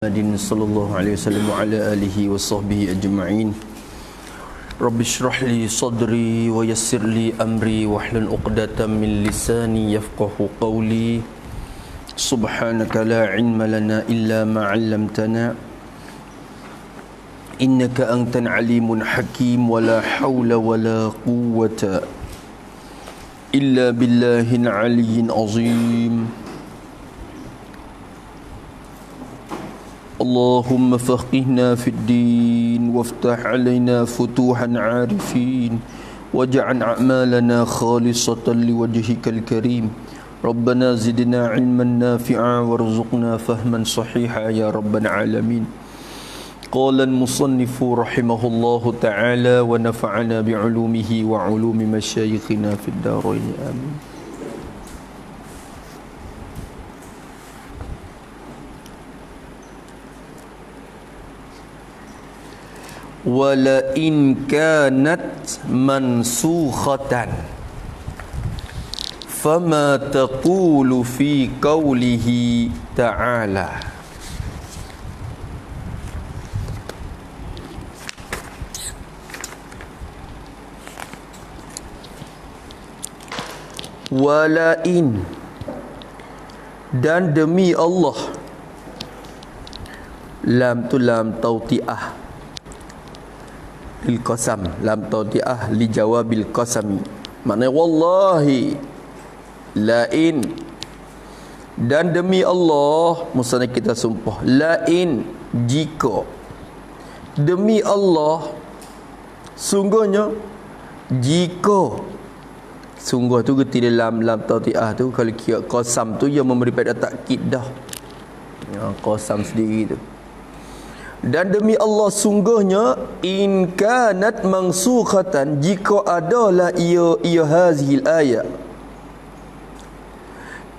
Muhammadin sallallahu alaihi wasallam wa ala alihi wa sahbihi ajma'in. Rabbi shrah li sadri wa yassir li amri wahlul 'uqdatam min lisani yafqahu qawli. Subhanaka la ilma lana illa ma 'allamtana. Innaka antal alimun hakim wa la hawla wa la quwwata illa billahil aliyyil azim. Allahumma faqihna fid din waftah alaina futuhan arifin waj'al a'malana khalisatan liwajhikal karim. Rabbana zidna ilman nafi'a warzuqna fahman sahiha ya rabbal alamin. Qala al-musannifu rahimahullahu ta'ala wa nafa'ana bi'ulumihi wa 'ulumi masyayikhina fid darain amin. Wala in kanat mansukhatan fama taqulu fi qawlihi ta'ala. Wala in, dan demi Allah, lam tu lam tauti'ah lil qasam, lam tauti'ah li jawabil qasami, maknanya wallahi, la in, dan demi Allah, maksudnya kita sumpah, la in, jika, demi Allah, sungguhnya, jika, sungguh tu geti dalam lam tauti'ah tu, kalau kira qasam tu yang memberi pada takkid dah, ya, qasam sendiri tu. Dan demi Allah, sungguhnya, in kanat mansukhatan, jika adalah ia hazil ayat,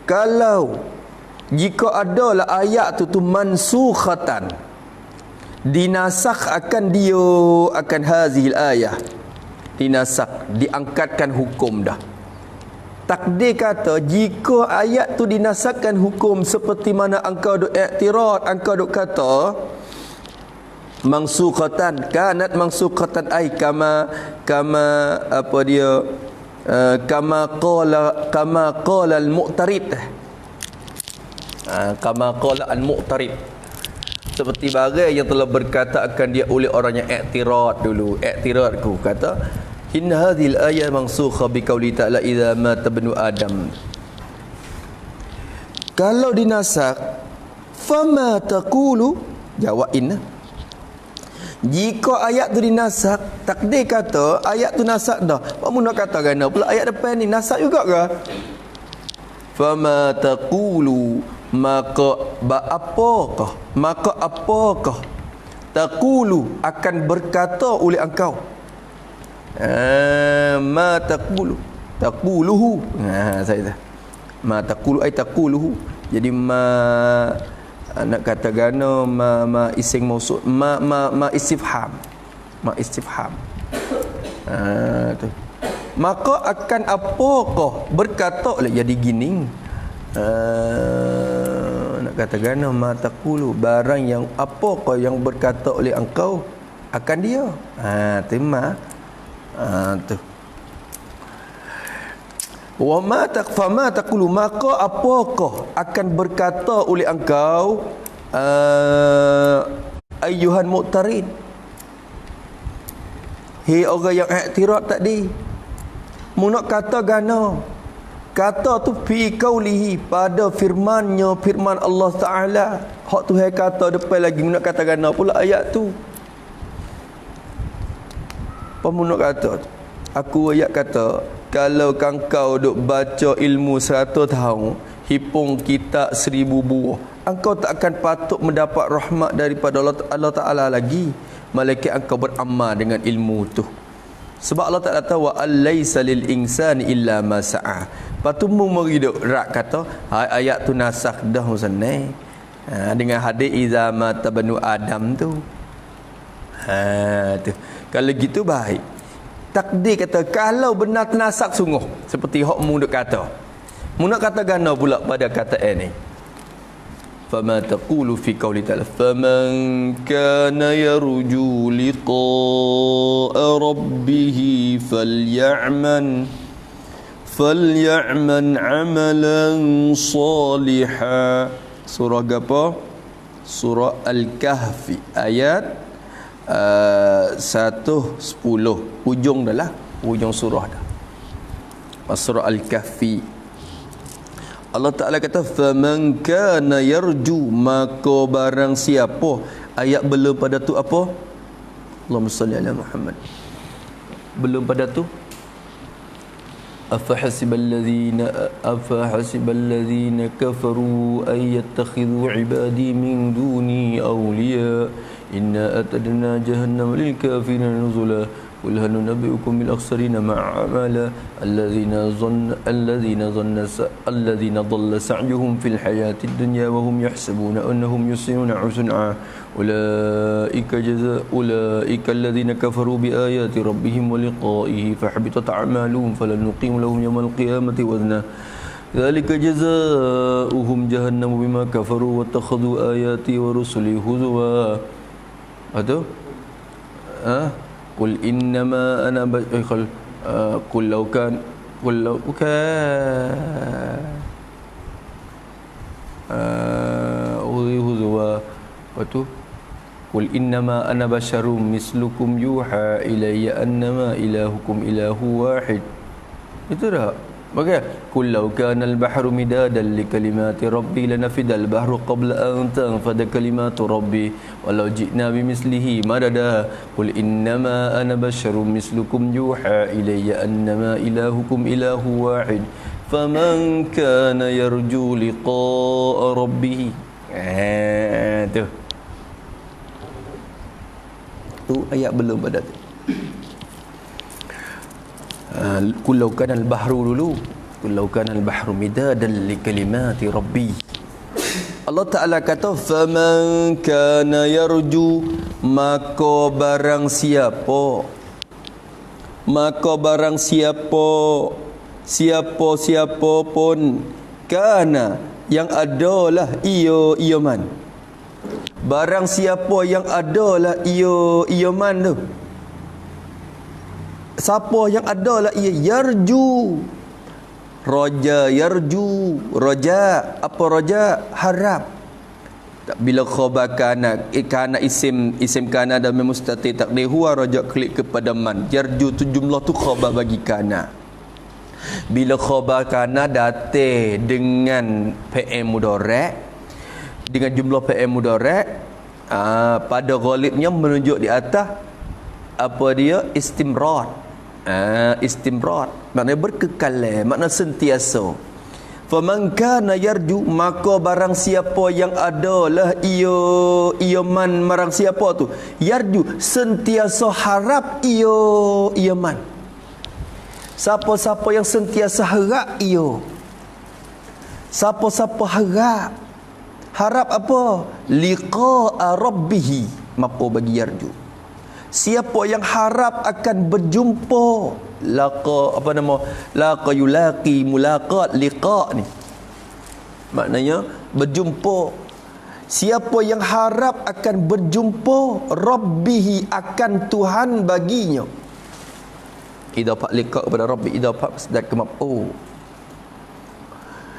kalau jika adalah ayat tu mansukhatan, dinasakh akan dia, akan hazil ayat, dinasakh, diangkatkan hukum dah. Takdir kata, jika ayat tu dinasakkan hukum seperti mana engkau duk i'tirad, engkau duk kata mansukhatan, kanat mansukhatan ay kama apa dia, kama qala al-mu'tarid, kama qala al-mu'tarid, seperti barang yang telah berkata akan dia oleh orang yang i'tirad dulu. I'tiradku kata, inna hadhil ayat mansukha bi qauli ta'ala idza mata ibnu adam. Kalau dinasak, fama taqulu, jawab inna. Jika ayat tu dinasak, takdir kata ayat tu nasak dah, kamu nak kata gana pula ayat depan ni nasak juga ke? Fama taqulu, maka apakah taqulu, akan berkata oleh engkau, ma taquluhu, saya dah, ma taqulu ay taquluhu, jadi nak kata gana ma isim mausul, ma istifham, tu. Maka akan apakah berkata oleh, jadi gini, nak kata gana ma taqulu, barang yang apakah yang berkata oleh engkau akan dia, tema, tu. Wa ma taqfama taqulu, maka apakah akan berkata oleh engkau, ayyuhan mu'tarid, hei orang yang i'tirad tadi, mu nak kata gana, kata tu fi qaulihi, pada firmannya, firman Allah Taala, hak Tuhan kata depan lagi, mu nak kata gana pula ayat tu. Apa mu nak kata? Aku ayat kata, kalau kau duk baca ilmu 100 tahun, hipung kitab 1000 buah, engkau tak akan patut mendapat rahmat daripada Allah Ta'ala lagi, malaikat engkau beramal dengan ilmu tu. Sebab Allah Ta'ala tahu, wa alaysa lil insani illa ma sa'a. Patu mu meriduk rak kata, ayat tu nasakh dah musannah, dengan hadis iza mata banu adam tu. Tu. Kalau gitu baik. Takdir kata, kalau benar ternasak sungguh, seperti hak mu nak kata, mu nak kata gana pula pada kata ni, فما تقول في قوله تعالى فمن كان يرجو لقاء ربه فليعمل عملا صالحا. Surah apa? Surah Al-Kahfi ayat 110. Hujung dah lah, hujung surah dah. Surah Al-Kahfi. Allah Ta'ala kata faman kana yarju, maka barang siapa. Ayat belum pada tu apa? Allahumma salli ala Muhammad. Belum pada tu afahasibal ladzina kafaru ay yattakhidhu ibadi min duni awliya inna atadna jahannam lil kafirin nuzula qul hal nunabbiukum bil akhsarina ma'amala alladhina dhalla sa'yuhum fil hayatid dunya wa hum yahsabuna annahum yusinuna sun'a ulaika alladhina kafaru bi ayati rabbihim wa liqa'ihi fahabitat a'maluhum falan nuqim lahum yawmal qiyamati wazna dzalika jazaohum jahannam bima kafaru wa takhadhu ayati wa rusuli huzwa. Atau qul innama ana qul law kan huzwa. Apa qul innama ana basyarum mislukum yuha ilayya annama ilahukum ilahu wahid. Itu dah. Maka qul law kana al-bahru midadan li kalimati rabbi lanafida al-bahru qabla an tanfada kalimatu rabbi walau ji'na bimithlihi madada qul innama ana basyarum mislukum yuha ilayya annama ilahukum ilahu wahid faman kana yarju liqa'a rabbih. Tu ayat belum pada tu. Kullau kana al-bahru dulu, kullau kana al-bahru midadan li kalimati rabbi. Allah Ta'ala kata faman kana yarju, maka barang siapa pun kana yang adalah ia man, barang siapa yang adalah ia man tu. Siapa yang adalah ia yarju, raja, yarju, raja. Apa raja? Harap. Bila khabar kana isim kana dan mustatir takdir huwa raja klik kepada man. Yarju tu jumlah tu khabar bagi kana. Bila khabar kana datang dengan PM mudhari', dengan jumlah PM mudhari', pada ghalibnya menunjuk di atas apa dia? Istimrar. Istimrar maknanya berkekal, makna sentiasa. Faman kana yarju, maka barang siapa yang adalah ia man, marang siapa tu yarju, sentiasa harap ia man. Siapa-siapa yang sentiasa harap siapa-siapa harap apa? Liqa'a rabbih, mapo bagi yarju. Siapa yang harap akan berjumpa, laqa yulaqi mulaqat, liqa ni maknanya berjumpa. Siapa yang harap akan berjumpa rabbihi, akan Tuhan baginya. Idafah liqa kepada rabbi, idafah masdar ke maf'ul.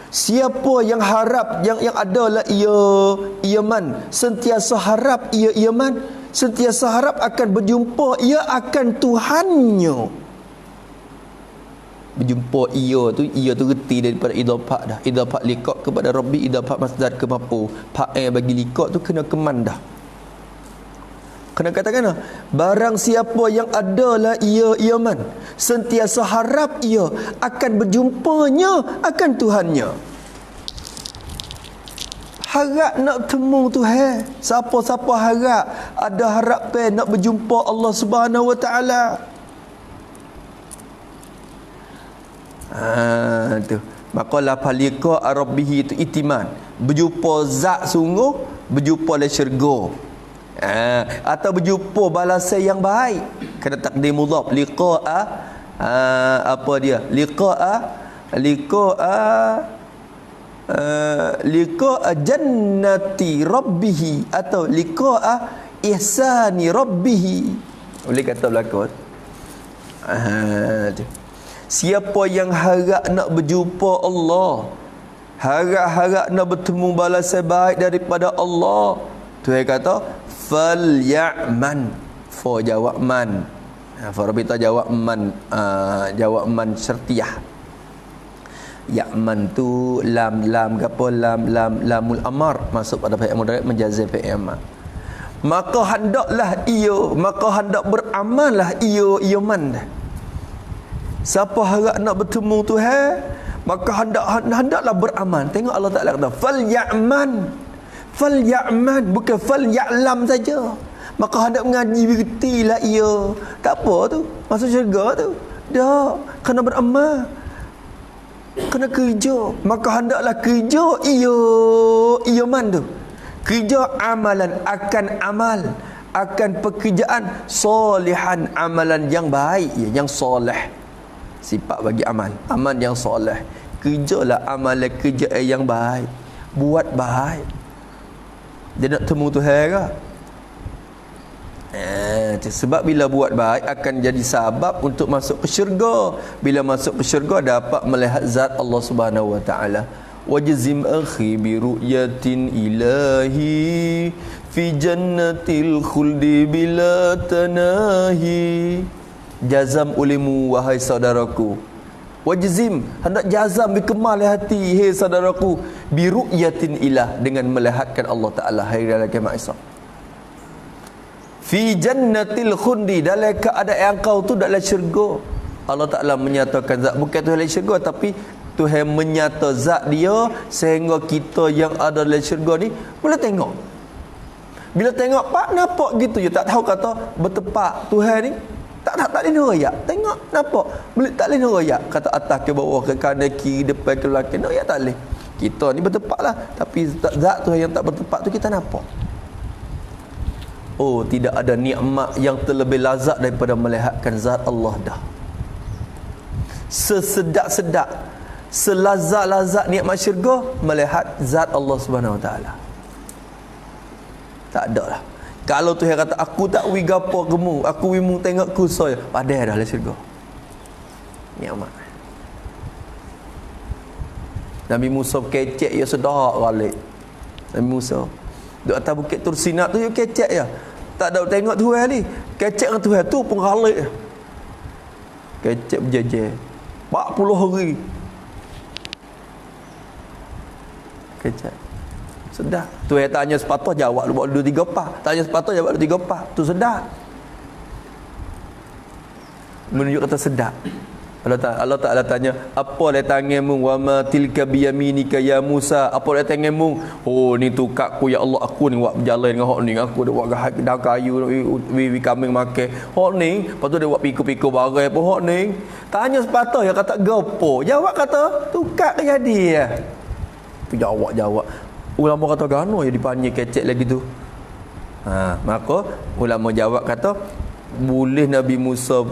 Siapa yang harap, yang adalah ia man, sentiasa harap ia man, sentiasa harap akan berjumpa ia akan Tuhannya. Berjumpa ia tu reti daripada idafah dah. Idafah liqa kepada rabbi, idafah masdar ke maf'ul. Fa'il bagi liqa tu kena keman dah. Kena katakan barang siapa yang adalah ia man, sentiasa harap ia akan berjumpanya akan Tuhannya. Harap nak temu Tuhan. Siapa-siapa harap, ada harapan nak berjumpa Allah Subhanahu Wa Taala. Tu. Maka lafal liqa rabbih itu itiman, berjumpa zat sungguh, berjumpa dalam syurga. Atau berjumpa balasan yang baik, kena takdir mudhaf. Liqa'a apa dia? Liqa'a liqa'a jannati rabbih atau liqa'a ihsani rabbih. Boleh kata belakang. Siapa yang harap nak berjumpa Allah, harap nak bertemu balasan baik daripada Allah, Tuhan kata falyaman. Fa jawab man. Fa rabita jawab man, jawab man syartiyah. Ya'man tu lam gapo lamul amar masuk pada fi'il mudhari' menjazim fi'il amar. Maka hendaklah beramallah ia man. Siapa harap nak bertemu Tuhan, maka hendaklah beramal. Tengok Allah Taala kata falya'man, bukan falya'lam saja. Maka hendak mengaji bertilah ia. Tak apa tu, masuk syurga tu. Dah, kena beramal. Kena kerja. Maka hendaklah kerja ia man tu. Kerja amalan, akan amal, akan pekerjaan solihan, amalan yang baik, yang soleh. Sifat bagi amal yang soleh. Kerjalah amalan kerja yang baik, buat baik. Dia nak temu Tuhan ke? Sebab bila buat baik akan jadi sabab untuk masuk ke syurga. Bila masuk ke syurga dapat melihat zat Allah Subhanahu wa taala. Wajzim akhi bi ru'yatin ilahi fi jannatil khuldi bila tanahi. Jazam ulimu wahai saudaraku. Wajzim, hendak jazam dikemal hati hai saudaraku, bi ru'yatin ilah, dengan melihatkan Allah Taala hari raya kiamat esok. Fi jannatil khundi, dalam keadaan engkau tu dalam syurga. Allah Taala menyatakan zat, bukan Tuhan dalam syurga, tapi Tuhan menyata zat dia sehingga kita yang ada dalam syurga ni boleh tengok. Bila tengok pak nampak gitu je, tak tahu kata bertepak Tuhan ni. Tak boleh nerayak. Tengok nampak boleh, tak boleh nerayak kata atas ke bawah ke kanan kiri depan ke belakang. Nerayak tak boleh. Kita ni bertepaklah, tapi zat Tuhan yang tak bertepak tu kita nampak. Oh, tidak ada nikmat yang terlebih lazat daripada melihatkan zat Allah dah. Sesedap-sedap, selazat-lazat nikmat syurga melihat zat Allah Subhanahu Wa Taala. Tak ada lah. Kalau Tuhan kata aku tak wi gapo kamu, aku wi mung tengok ku saya, padai dah lah syurga. Nikmat. Nabi Musa kecek ya sedap balik. Nabi Musa duduk atas bukit Tursinat tu, dia kecek ya. Tak ada tengok Tuhan ni. Kecek dengan Tuhan tu pun galik. Kecek berjejer 40 hari. Kecek. Sedap. Tuhan tanya sepatah jawab buat 2 3 4. Tanya sepatah jawab 2 3 4. Tu sedap. Menunjuk kata sedap. Allah Ta'ala tanya, apa le tanganmu, wa ma tilka biyaminika ya Musa, apa le tanganmu? Oh, ni tu kakku ya Allah, aku ni buat berjalan dengan hok ni, aku dah buat dah kayu wi kambing makan hok ni, lepas tu dia buat piku-piku barang apa hok ni. Tanya sepatah ya kata gapo, jawab kata tukar ke jadi ya. Tu jawab ulama kata gano ya dipanggil kecek lagi tu. Maka ulama jawab kata boleh Nabi Musa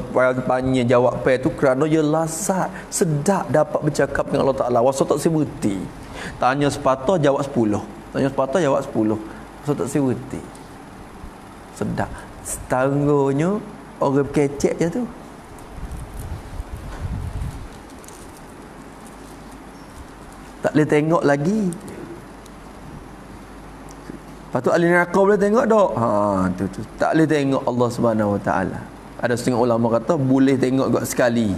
panggil jawab pai tu kerana dia lazat, sedap dapat bercakap dengan Allah Taala. Wasa tak sebuti. Tanya sepatah jawab 10. Tanya sepatah jawab 10. Wasa tak sebuti. Sedap. Setangguhnya orang kecek je tu. Tak boleh tengok lagi. Lepas tu ahli neraka boleh tengok tak? Tu. Tak boleh tengok Allah Subhanahu Wa Taala. Ada setengah ulama kata boleh tengok sekali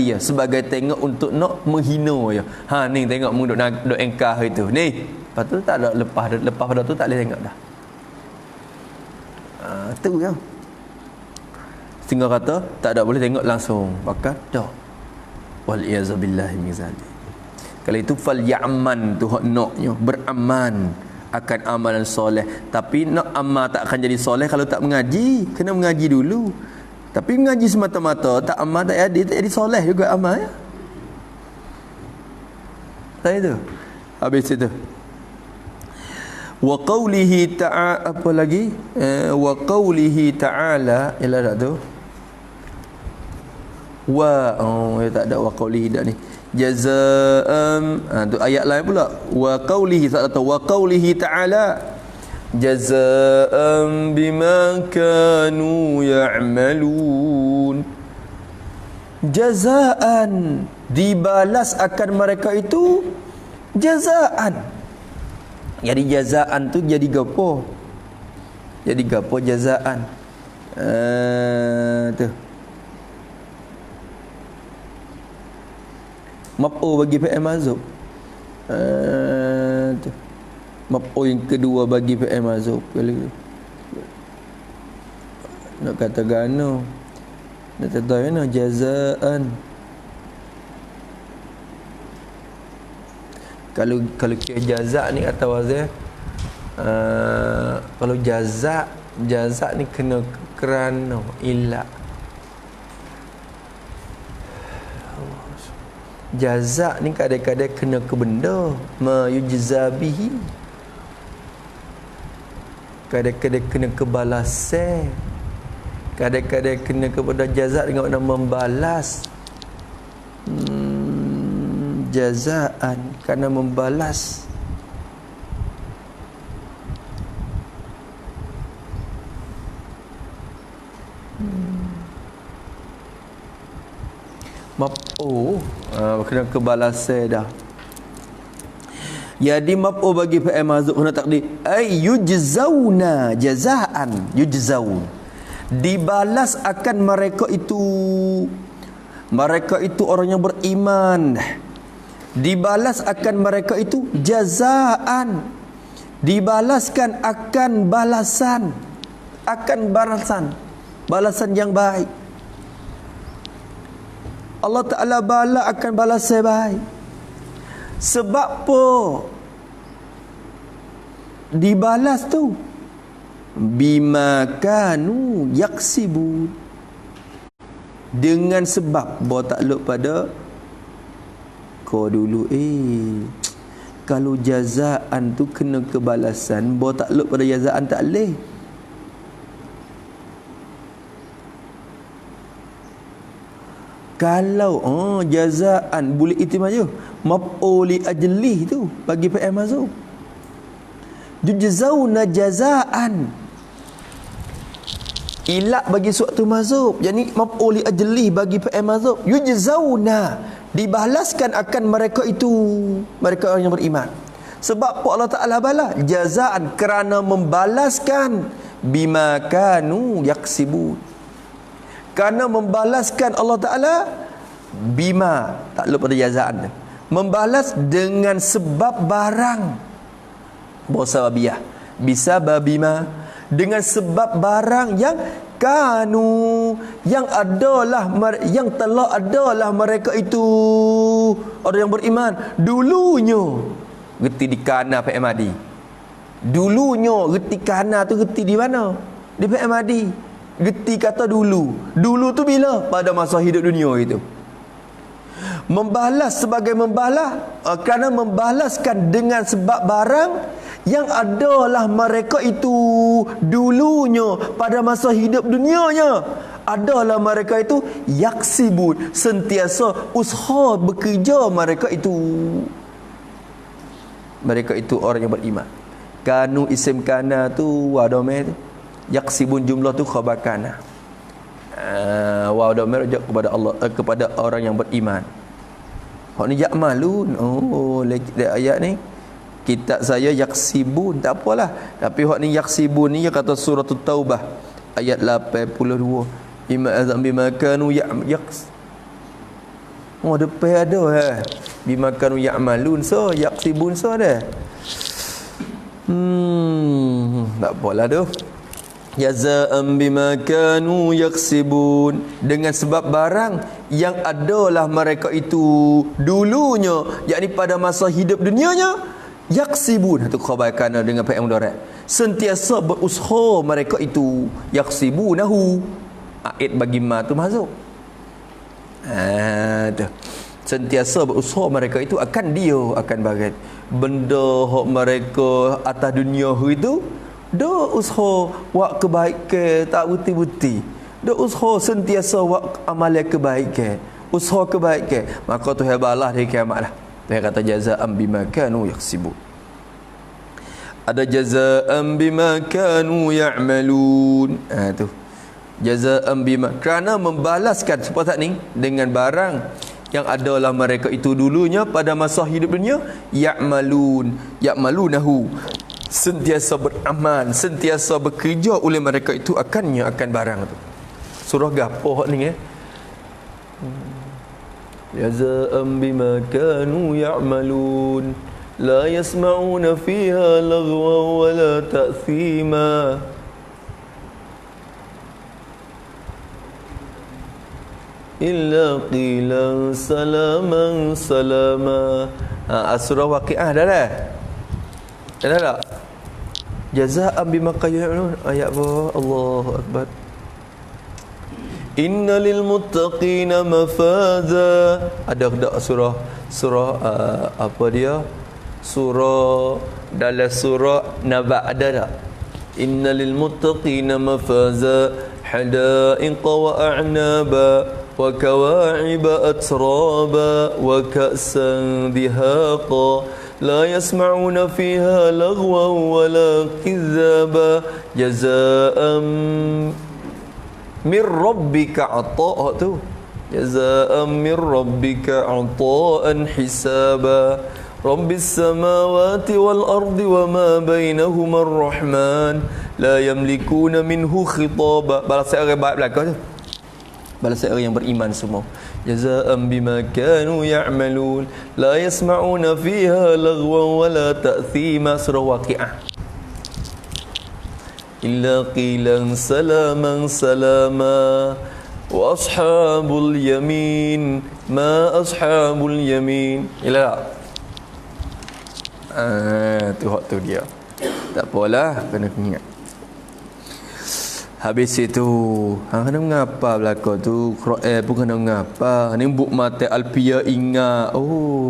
ya, sebagai tengok untuk nak menghina ya. Ni tengok mu duk engkah itu. Ni. Lepas tu tak ada lepas pada tu tak boleh tengok dah. Tu ya. Setengah kata tak ada boleh tengok langsung. Bahkan dah. Wal iazabillahi min zalik. Kalau itu fal ya'man tu hak naknya beraman akan amalan soleh. Tapi nak amal tak akan jadi soleh kalau tak mengaji. Kena mengaji dulu. Tapi mengaji semata-mata tak amal tak jadi soleh juga amal ya. Tak itu. Habis itu. Wa qawlihi ta'ala, apa lagi? Wa qawlihi ta'ala, ialah tak tu. Tak ada wa qawlihi dah ni. Jazaa'an, tu ayat lain pula. Wa qaulihi ta'ala jazaa'an bima kanu ya'malun. Jazaan, dibalas akan mereka itu jazaan. Jadi jazaan tu jadi gapo? Jadi gapo jazaan? Tu maf'ul bagi fi'il mazhub. Tu maf'ul yang kedua bagi fi'il mazhub. Nak kata gano, nak kata mana jazaan. Kalau kira jaza ni kata wazir, kalau jaza ni kena kerana ilah. Jaza ni kadang-kadang kena ke benda, ma yujza bihi. Kadang-kadang kena ke balasan, kadang-kadang kena kepada jaza dengan makna membalas. Jazaan kerana membalas. Maf'ul kena kebalasan dah. Jadi maf'ul bagi fi'il mazhub kena takdir ay yujzauna jazaan, yujzaun, dibalas akan mereka itu. Mereka itu orang yang beriman, dibalas akan mereka itu jazaan, dibalaskan akan balasan, balasan yang baik. Allah Ta'ala bala akan balasan baik. Sebab apa dibalas tu? Bima kanu yaksibun, dengan sebab bawa takluk pada kau dulu. Kalau jazaan tu kena kebalasan, bawa takluk pada jazaan tak boleh. Kalau jazaan boleh itim aja, maf'ul li ajlih tu bagi fi'il mazhub. Juzzauna jazaan, ilak bagi suatu mazhub. Jadi maf'ul li ajlih bagi fi'il mazhub. Yujzauna, dibalaskan akan mereka itu, mereka orang yang beriman. Sebab apa Allah Ta'ala bala? Jazaan, kerana membalaskan bima kanu yaksibun, kerana membalaskan Allah Ta'ala bima, tak lupa pada jazaan, membalas dengan sebab barang. Bosababiyah bisa babima, dengan sebab barang yang kanu, yang adalah, yang telah adalah mereka itu orang yang beriman dulunya. Reti di kana Pak Madi. Dulunya reti kana tu reti di mana? Di Pak Madi. Reti kata dulu. Dulu tu bila? Pada masa hidup dunia itu. Membalas sebagai membalas, kerana membalaskan dengan sebab barang yang adalah mereka itu dulunya pada masa hidup dunianya, adalah mereka itu yaksibun, sentiasa usaha bekerja mereka itu. Mereka itu orang yang beriman. Kanu isim kana tu wa dhamir tu, yaksibun jumlah tu khabar kana. Wa dhamir rujuk kepada Allah, kepada orang yang beriman. Hak ni yakmalun. Ayat ni kitab saya yaksibun, tak apalah. Tapi hak ni yaksibun ni dia kata surah Taubah ayat 82. Bima azam bima kanu yaks. Depan ada bima kanu ya'malun, so yaksibun so ada. Tak apalah tu. Jazaan bima kanu yaksibun, dengan sebab barang yang adalah mereka itu dulunya, yakni pada masa hidup dunianya, yaksibun itu khabar kana dengan fi'il mudhari', sentiasa berusaha mereka itu, yaksibunahu, aid bagi ma tu mahzuf. Tu sentiasa berusaha mereka itu akan dia, akan bagai benda hak mereka atas dunia itu, do usaha buat kebaikan tak buti-buti, do usaha sentiasa buat amalan kebaikan, usaha kebaikan, maka Tuhan balas di kiamat dah. Tuhan kata jazaa'an bima kanu yaksibun. Ada jazaa'an bima kanu ya'malun. Tu jazaa'an bima, kerana membalaskan seperti ni dengan barang yang adalah mereka itu dulunya pada masa hidup dunia, ya'malunahu, sentiasa beramal, sentiasa bekerja oleh mereka itu akan barang tu. Surah gapo ni jazaa'an bima kanu ya'malun la yasma'una fiha laghwan wa la ta'thima. Illa qilan salaman salama. Surah Waqiah dah. Dah tak? Jazaa'an bima kanu. Ayat apa? Allahu akbar. Inna lil muttaqina mafaza. Ada tak surah apa dia? Surah dalam surah Naba ada tak? Inna lil muttaqina mafaza hadaiqa wa a'naba wa kawa'iba atraba wa ka'san dihaqa la yasma'una fiha laghwan wa la kizaba jazaa'an min rabbika 'ata'a tu jazaa'an min rabbika 'ata'an hisaba rabbis samawati wal ardi wa ma bainahuma ar-rahman la yamlikuna minhu khitaba. Balasan orang baik belaka tu, balasan orang yang beriman semua. Jazaa'an bima kanu ya'malun la yasma'una fiha laghwan wa la ta'thima. Surah Waqiah. Illa qilan salaman salama wa ashabul yamin ma ashabul yamin. Ila tu hak tu dia. Tak apalah, kena ingat. Habis itu kena mengapa belaka tu Quran pun kena mengapa. Ni buk mata Alpia ingat,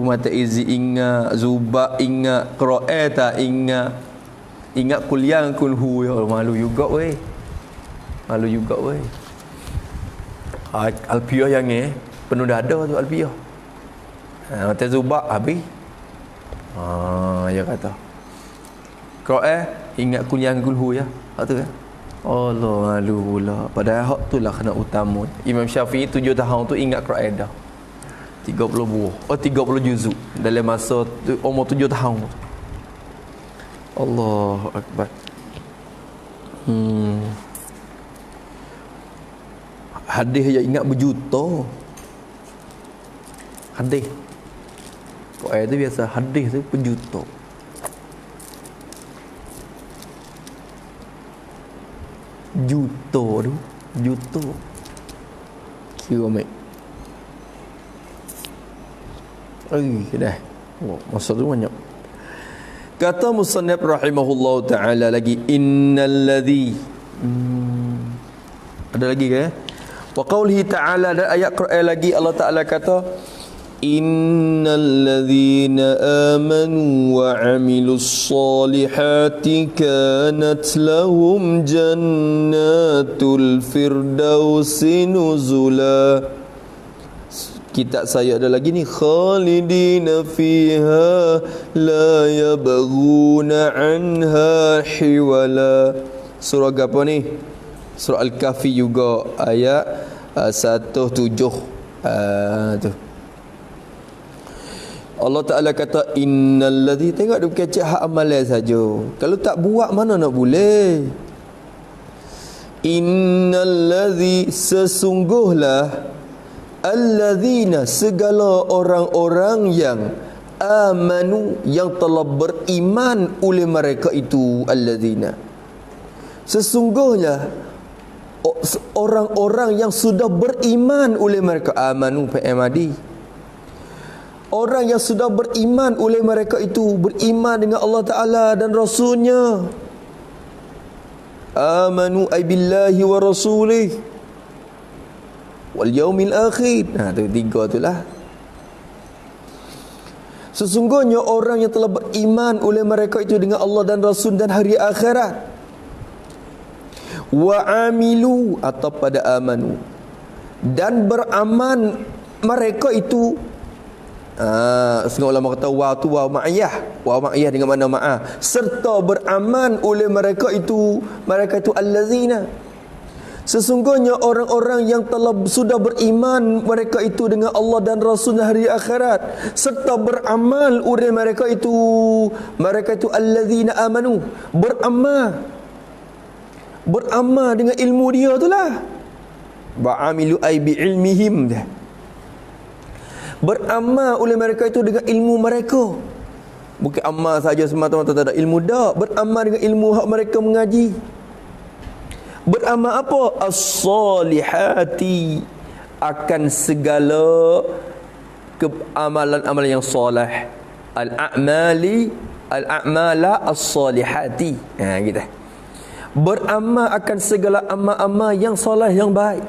mata Izi ingat, Zubak ingat, Quran tak ingat. Ingat kuliah kulhu ya, malu juga weh. Malu juga weh. Alpia yang penuh dada tu Alpia. Mata Zubak habis. Ya kata Quran ingat kuliah kulhu ya. Hak tu kan. Allah malu pula. Padahal hak tu lah kena utama. Imam Syafi'i 7 tahun tu ingat Quran dah. 30 buah. 30 juzuk dalam masa tu, umur 7 tahun. Allahu akbar. Hadis yang ingat berjuta. Hadis. Quran tu biasa, hadis tu berjuta. Juta. Kira mek. Dah. Masa tu banyak. Kata musannif rahimahullah ta'ala lagi, innal ladzi. Ada lagi ke? Wa qawlihi ta'ala, dan ayat Quran lagi Allah Ta'ala kata, innal ladzina amanu wa 'amilus solihati kanat lahum jannatul firdausi nuzula. Kitab saya ada lagi ni, khalidina fiha la yabghuna 'anha hiwala. Surah apa ni? Surah Al-Kahfi juga ayat 17. Tu Allah Ta'ala kata innal ladzi, tengok dia bukan cek hak amalan saja. Kalau tak buat mana nak boleh. Innal ladzi, sesungguhlah, alladzina, segala orang-orang yang amanu, yang telah beriman oleh mereka itu. Alladzina, sesungguhnya orang-orang yang sudah beriman oleh mereka. Amanu PMAD, orang yang sudah beriman oleh mereka itu, beriman dengan Allah Ta'ala dan Rasulnya. Amanu ay billahi wa rasulih wal yaumil akhir. Tu 3 tu lah. Sesungguhnya orang yang telah beriman oleh mereka itu dengan Allah dan Rasul dan hari akhirat. Wa amilu, atau pada amanu, dan beramal mereka itu setengah ulama kata waw tu waw ma'iyah dengan makna ma'ah, serta beraman oleh mereka itu allazina, sesungguhnya orang-orang yang telah sudah beriman mereka itu dengan Allah dan Rasul hari akhirat, serta beramal oleh mereka itu allazina amanu, beramal dengan ilmu dia tu lah, ba'amilu ay bi ilmihim dah, beramal oleh mereka itu dengan ilmu mereka. Bukan amal saja semata-mata tak ada ilmu, dak, beramal dengan ilmu hak mereka mengaji. Beramal apa? As-salihati, akan segala amalan-amalan yang soleh. Al-a'mala as-salihati. Gitu. Beramal akan segala amal-amal yang soleh, yang baik,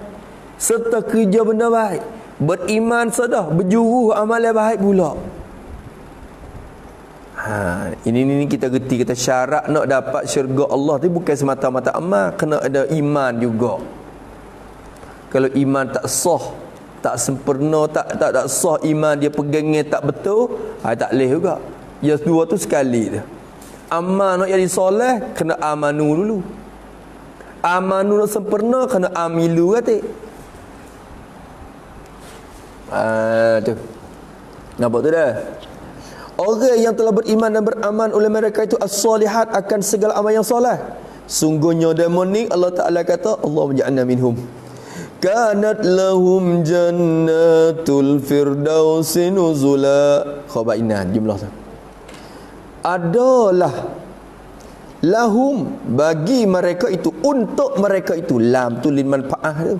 serta kerja benda baik. Beriman sudah, berjuruh amal yang baik pula. Ini kita reti, kita syarat nak dapat syurga Allah tu bukan semata-mata amal, kena ada iman juga. Kalau iman tak sah, tak sempurna, tak sah iman dia, pegangnya tak betul, tak boleh juga. Ya dua tu sekali dah. Amal nak jadi soleh kena amanu dulu. Amanu nak sempurna kena amilu kata. Tu. Nampak tu dah. Orang yang telah beriman dan beramal oleh mereka itu as-salihat, akan segala amal yang soleh. Sungguhnya demon ni Allah Ta'ala kata, Allah menja'alna minhum. Kanat lahum jannatul firdausi nuzula. Khabainan jumlah tu. Adalah lahum, bagi mereka itu, untuk mereka itu. Lam tu lin manfaah tu,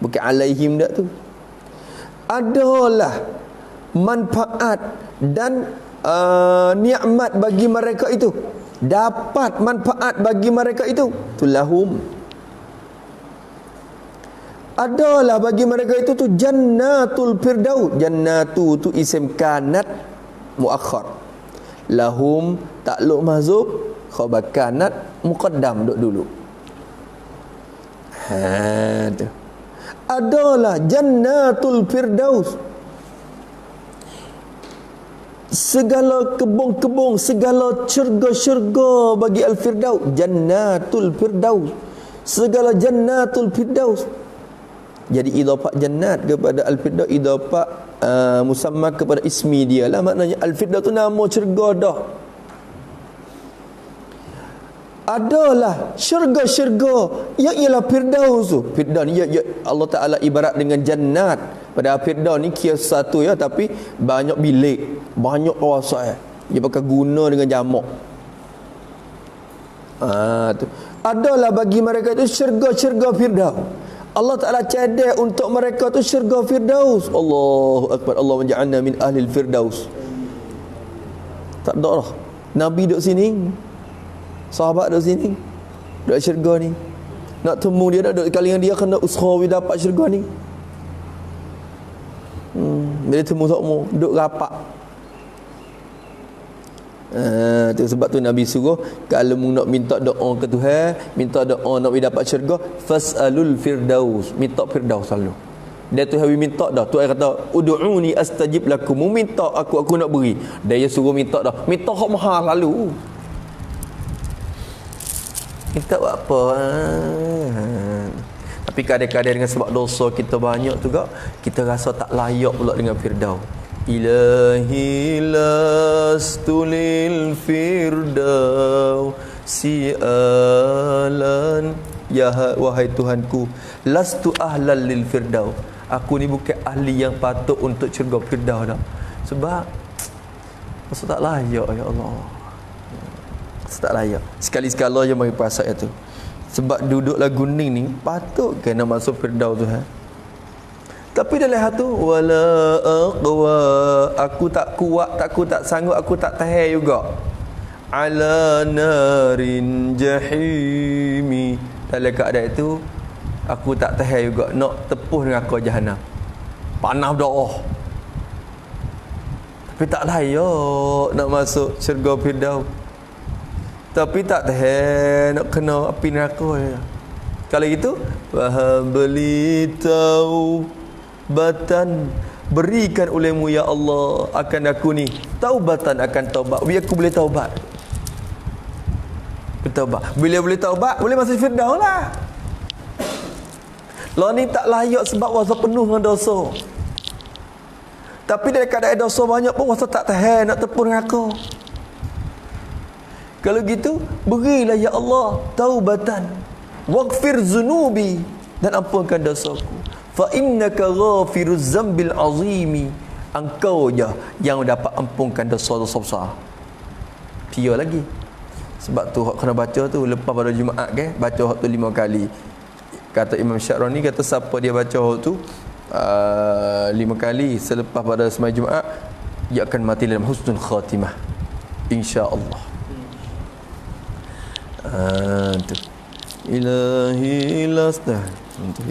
bukan alaihim dak tu. Adalah manfaat dan nikmat bagi mereka itu, dapat manfaat bagi mereka itu, tu lahum. Adalah bagi mereka itu tu jannatul firdaus. Jannatu tu isim kanat muakhar, lahum takluk mahzub, khabar kanat muqaddam duk dulu. Tu adalah jannatul firdaus, segala kebun-kebun, segala syurga-syurga bagi al-firdaus. Jannatul firdaus, segala jannatul firdaus. Jadi idafah jannat kepada al-firdaus, idafah musamma kepada ismi dia lah, maknanya al-firdaus tu nama syurga dah. Adalah syurga-syurga yang ialah firdaus tu. Firdaus ni ya Allah Ta'ala ibarat dengan jannat. Pada firdaus ni kira satu ya, tapi banyak bilik, banyak kawasan. Dia pakai guna dengan jamak. Tu. Adalah bagi mereka itu syurga-syurga firdaus. Allah Ta'ala cadai untuk mereka tu syurga firdaus. Allahu Akbar. Allah menja'alna min ahlil firdaus. Tak ada lah Nabi duduk sini, sahabat duduk sini, duduk syurga ni. Nak temu dia, nak duduk kali dengan dia, kena usahawi dapat syurga ni. Bila temu semua duduk rapat. Tu sebab tu Nabi suruh, kalau mu nak minta doa ke Tuhan, minta doa nak dapat syurga, fasalul firdaus, minta firdaus selalu. Dia Tuhan minta dah, Tuhan kata ud'uni astajib lakum, mu minta aku nak beri. Dia suruh minta dah, minta hak mahal lalu. Minta buat apa? Tapi kadang-kadang dengan sebab dosa kita banyak juga, kita rasa tak layak pula dengan firdaus. Ilahi lastu lil firdaus si'alan, ya wahai Tuhanku, lastu ahlan lil firdaus, aku ni bukan ahli yang patut untuk syurga firdaus dah. Sebab rasa tak layak, ya Allah. Rasa tak layak. Sekali-sekala je mari puasa itu. Sebab duduk lagu ni patut kena masuk firdaus tu, Tapi dalam hati wala aqwa, aku tak kuat, aku tak sanggup, aku tak tahan juga. Ala narin jahimi, dalam keadaan itu aku tak tahan juga nak tepuh dengan neraka jahanam. Panas dah. Tapi tak layak nak masuk syurga firdaus. Tapi tak tahan nak kena api neraka. Kalau gitu, faham beli tahu batan berikan olehmu ya Allah akan aku ni taubatan akan taubat, biar aku boleh taubat. Bertaubat. Bila boleh taubat, boleh masuk Firdaus lah. Lah ni tak layak sebab wasa penuh dengan dosa. Tapi dalam keadaan dosa banyak pun wasa tak tahan nak tepun neraka. Kalau gitu, berilah ya Allah taubatan, waghfir zunubi, dan ampunkan dosaku. Fa innaka ghafiruz zambil azimi, engkau je yang dapat ampunkan dosa-dosa besar. Dia lagi. Sebab tu kena baca tu lepas pada Jumaat ke, baca hak tu 5 kali. Kata Imam Syarani, kata siapa dia baca hak tu 5 kali selepas pada sembahyang Jumaat, dia akan mati dalam husnul khatimah, insya-Allah. Tu ilahi lasdah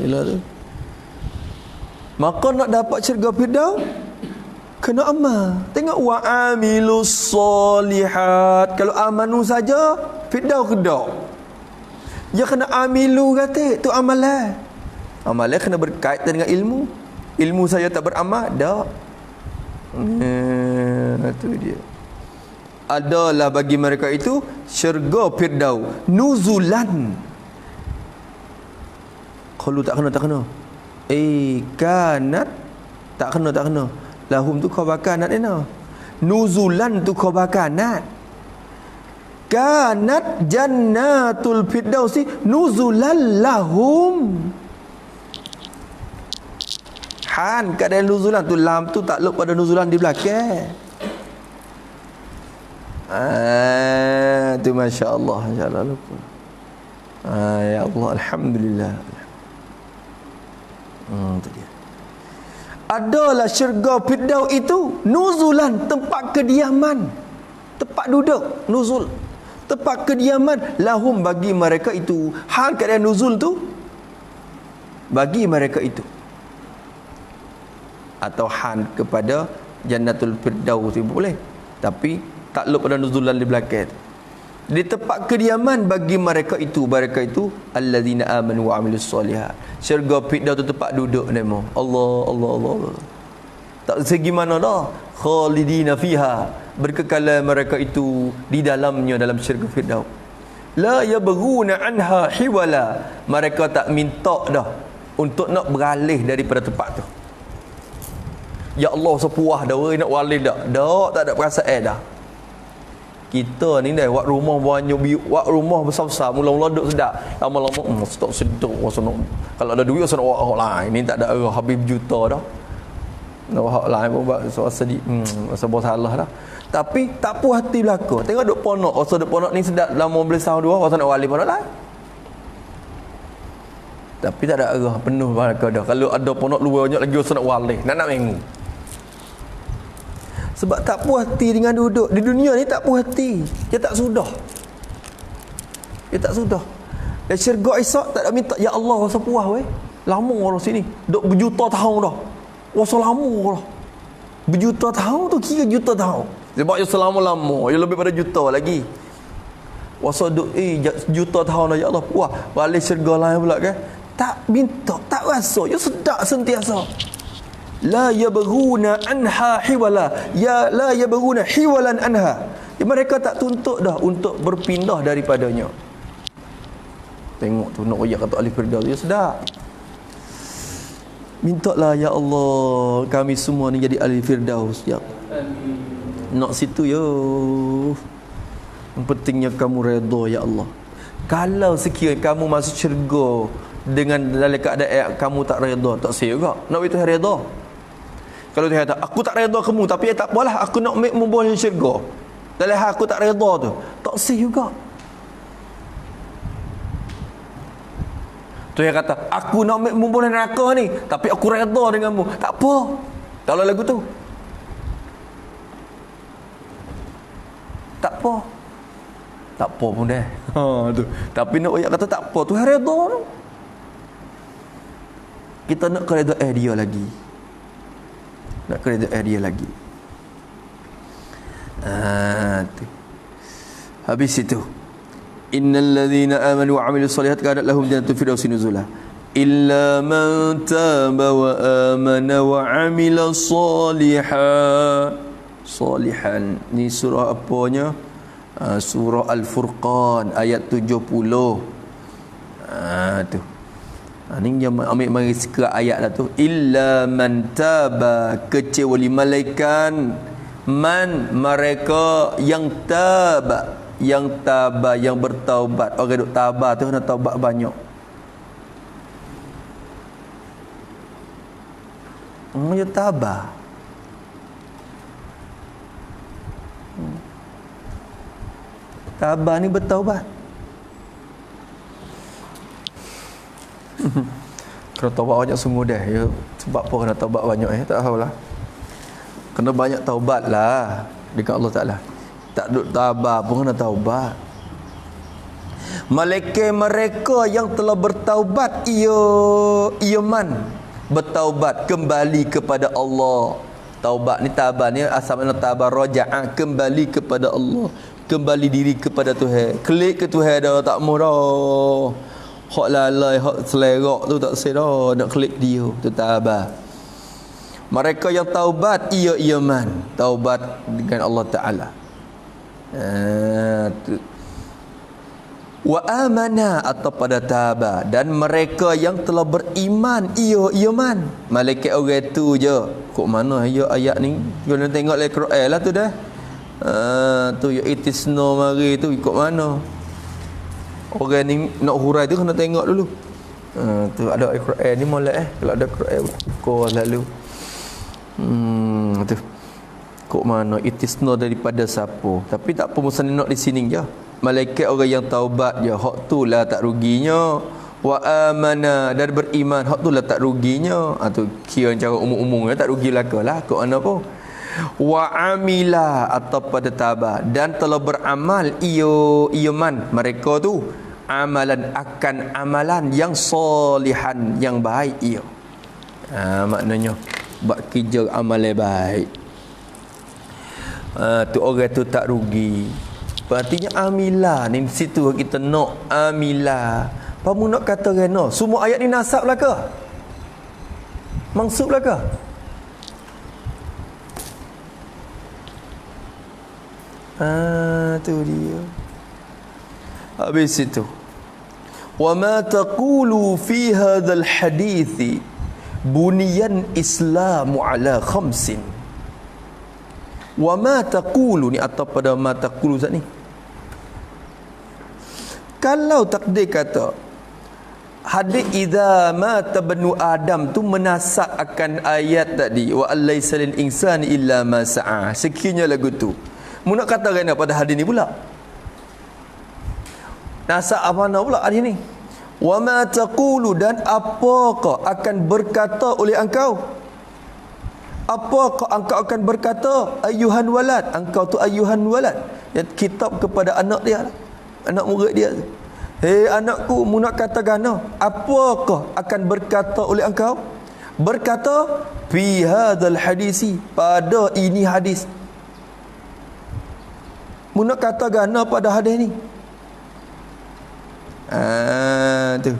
ilah tu. Maka nak dapat syurga Firdaus kena amal. Tengok wa amilus solihat. Kalau amanu saja Firdaus kedak. Dia kena amilu kata tu amalan. Amalan kena berkaitan dengan ilmu. Ilmu saya tak beramal dak. Tu dia. Adalah bagi mereka itu syurga Firdaus nuzulan. Kalau tak kena kanat tak kena lahum tu khabar kanat ena, nuzulan tu khabar kanat, kanat jannatul firdausi nuzulan lahum. Han keadaan nuzulan tu, lam tu takluk pada nuzulan di belakang. Tu masya-Allah, insya-Allah lupa. Ya Allah, alhamdulillah. Tu dia. Adalah syurga Firdaus itu nuzulan, tempat kediaman, tempat duduk, nuzul, tempat kediaman lahum bagi mereka itu. Hal keadaan nuzul tu bagi mereka itu, atau han kepada jannatul firdaus itu boleh, tapi takluk pada nuzulan di belakang. Di tempat kediaman bagi mereka itu allazina amanu wa amilus solihat. Syurga Firdaus tu tempat duduk nama. Allah. Tak segi mana dah. Khalidina fiha, berkekalan mereka itu di dalamnya, dalam syurga Firdaus. La yabghuna anha hiwala, mereka tak minta dah untuk nak beralih daripada tempat tu. Ya Allah, sepuah dah nak walih dah. Dak, tak ada perasaan dah. Kita ni dah buat rumah banyak, buat rumah besar-besar, mula-mula duduk sedap, lama-lama stok seduk rasa nak, kalau ada duit rasa nak buat hak lain. Ni tak ada habis juta dah, nak buat hak lain pun buat rasa rasa bersalah dah. Tapi tak puas hati belaka. Tengok duk ponok, rasa duk ponok ni sedap lama boleh setahun dua, rasa nak wali ponok lain. Tapi tak ada arah penuh belaka dah. Kalau ada ponok luar banyak lagi rasa nak wali, nak minggu. Sebab tak puas hati dengan duduk di dunia ni, tak puas hati. Dia tak sudah. Dan syurga Ishaq tak ada minta ya Allah rasa puas weh. Lama orang sini, duk berjuta tahun dah. Rasa lama dah. Berjuta tahun tu kira juta tahun. Sebab dia selama-lama, dia lebih pada juta lagi. Rasa duk juta tahun dah ya Allah puas. Balik syurga lain pula kan. Tak minta, tak rasa, dia sedap sentiasa. La yabghuna anha hiwala, ya la yabghuna hiwalan anha. Ya, mereka tak tuntut dah untuk berpindah daripadanya. Tengok tu nak royak kata ahli Firdaus, ya sedap. Mintalah ya Allah kami semua ni jadi ahli Firdaus ya. Nak situ yo. Yang pentingnya kamu redha ya Allah. Kalau sekiranya kamu masuk syurga dengan dalam keadaan kamu tak redha, tak sia juga. Nak itu redha. Kalau dia kata aku tak redha kamu, tapi tak apalah, aku nak membuat syurga. Dalam hal aku tak redha tu, tak sah juga. Tu yang kata aku nak membuat neraka ni, tapi aku redha denganmu. Tak apa. Kalau lagu tu tak apa. Tak apa pun dah. Tu. Tapi nak ayat kata tak apa, tu redha tu. Kita nak keredaan dia lagi. Nak keredaan dia lagi. Tu. Habis itu innal ladzina amanu wa amilus solihat kanat lahum jannatul firdausi nuzula. illa man taba wa amana wa amila salihan. Ni surah apanya? Surah Al-Furqan ayat 70. Tu. Ni yang ambil mari sekali ayat lah tu. Illa man taba, kecuali malaikat man, mereka yang taba, yang bertaubat. Orang duk tabah tu nak taubat banyak. Dia tabah. Tabah ni bertaubat. Kena taubat banyak sungguh dah ya. Sebab apa kena taubat banyak tak tahulah. Kena banyak taubat lah dekat Allah Ta'ala. Tak duk tabah pun kena taubat. Malaikat mereka yang telah bertaubat man, bertaubat kembali kepada Allah. Taubat ni, tabah ni asal makna tabah raja'ah, kembali kepada Allah, kembali diri kepada Tuhan. Klik ke Tuhan dah, tak mau dah. Hak lalai, hak selerak tu tak sedar, nak klik dia, tu tabah. Mereka yang taubat man, taubat dengan Allah Ta'ala. Wa amana, atau pada tabah, dan mereka yang telah beriman man. Malaikat orang tu je. Kok mana ayat ni? Kena tengok dalam Quran lah tu dah. Tu ya itisno mari tu ikut mana? Orang ni nak hurai tu kena tengok dulu. Tu ada Quran ni molek kalau ada Quran kau lalu. Tu. Kok mana itisno daripada siapa? Tapi tak apa, musnah nak di sini je. Malaikat orang yang taubat je, hak tu lah tak ruginya. Wa amana, dan beriman, hak tu lah tak ruginya. Tu kira cara umum-umum tak rugi belaka kok mana apa. Wa amila, atau pada tabah, dan telah beramal man mereka tu amalan, akan amalan yang solihan, yang baik maknanya buat kerja amal yang baik. Tu orang tu tak rugi. Artinya amila ni situ kita nak amila. Pamu nak kata rena, semua ayat ni nasab lah ke? Maksud lah ke? Tu dia. Habis itu. Wa ma taqulu fi hadzal hadithi buniyan islamu ala khamsin. Wa ma taqulu ni atau pada ma taqulu Ustaz ni. Kalau takdir kata hadis idza mata banu adam tu menasab akan ayat tadi wa alaysa lil insani illa ma sa'a, sekiranya lagu tu mu nak kata kan pada hadis ni pula nasab apa nak pula hadis ni. Wa ma taqulu, dan apakah akan berkata oleh engkau, apakah engkau akan berkata ayuhan walad, engkau tu ayuhan walad, kitab kepada anak dia, anak murid dia. Hei anakku, mu nak kata gana, apakah akan berkata oleh engkau? Berkata fi hadzal hadisi, pada ini hadis. Mu nak kata gana pada hadis ni. Tu.